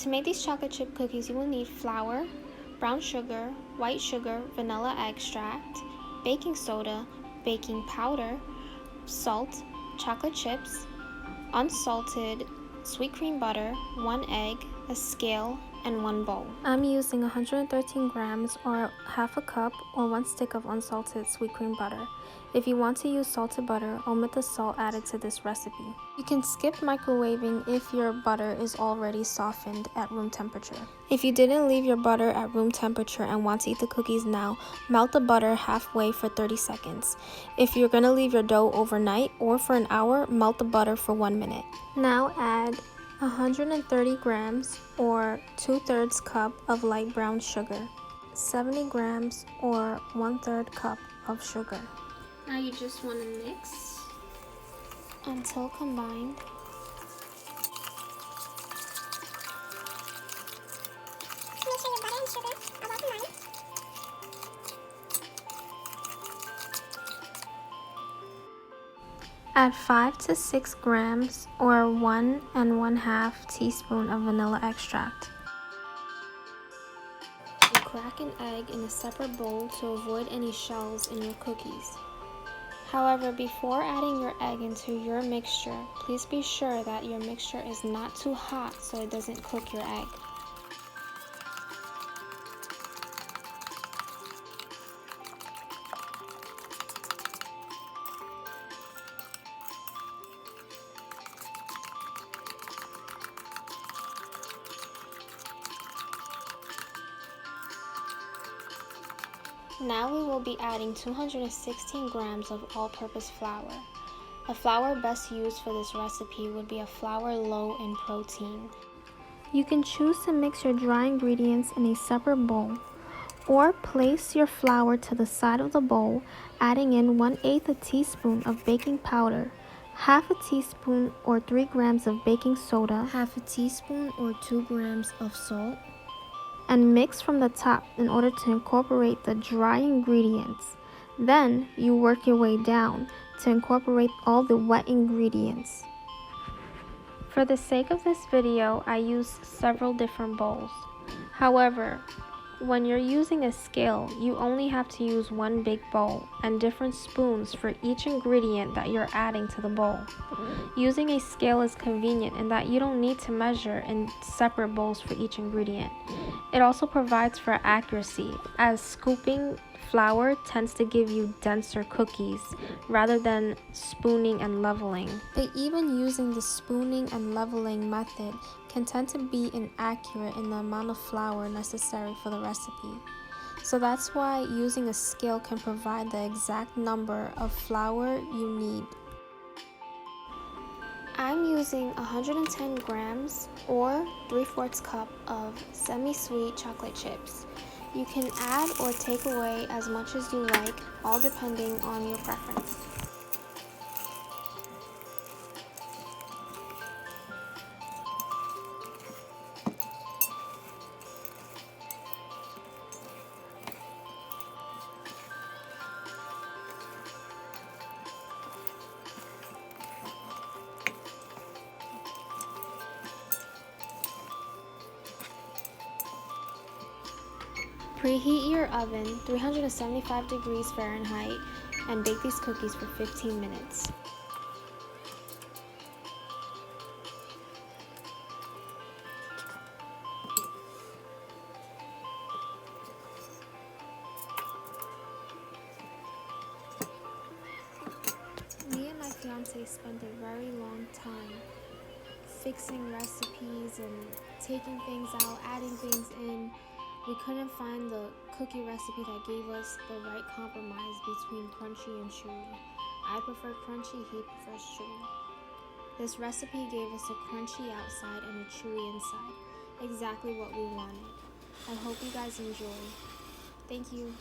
To make these chocolate chip cookies, you will need flour, brown sugar, white sugar, vanilla extract, baking soda, baking powder, salt, chocolate chips, unsalted sweet cream butter, 1 egg, a scale, and 1 bowl. I'm using 113 grams or half a cup or 1 stick of unsalted sweet cream butter. If you want to use salted butter, omit the salt added to this recipe. You can skip microwaving if your butter is already softened at room temperature. If you didn't leave your butter at room temperature and want to eat the cookies now, melt the butter halfway for 30 seconds. If you're going to leave your dough overnight or for an hour, melt the butter for 1 minute. Now add 130 grams or 2/3 cup of light brown sugar, 70 grams or 1/3 cup of sugar. Now you just want to mix until combined. Make sure your butter and sugar are well combined. Add 5 to 6 grams or 1 1/2 teaspoon of vanilla extract. You crack an egg in a separate bowl to avoid any shells in your cookies. However, before adding your egg into your mixture, please be sure that your mixture is not too hot so it doesn't cook your egg. Now we will be adding 216 grams of all-purpose flour. A flour best used for this recipe would be a flour low in protein. You can choose to mix your dry ingredients in a separate bowl, or place your flour to the side of the bowl, adding in 1/8 a teaspoon of baking powder, half a teaspoon or 3 grams of baking soda, half a teaspoon or 2 grams of salt, and mix from the top in order to incorporate the dry ingredients. Then you work your way down to incorporate all the wet ingredients. For the sake of this video, I used several different bowls. However, when you're using a scale, you only have to use one big bowl and different spoons for each ingredient that you're adding to the bowl. Using a scale is convenient in that you don't need to measure in separate bowls for each ingredient. It also provides for accuracy, as scooping flour tends to give you denser cookies rather than spooning and leveling. But even using the spooning and leveling method can tend to be inaccurate in the amount of flour necessary for the recipe. So that's why using a scale can provide the exact number of flour you need. I'm using 110 grams or 3/4 cup of semi-sweet chocolate chips. You can add or take away as much as you like, all depending on your preference. Preheat your oven 375 degrees Fahrenheit and bake these cookies for 15 minutes. Me and my fiance spent a very long time fixing recipes and taking things out, adding things in. We couldn't find the cookie recipe that gave us the right compromise between crunchy and chewy. I prefer crunchy, he prefers chewy. This recipe gave us a crunchy outside and a chewy inside. Exactly what we wanted. I hope you guys enjoy. Thank you.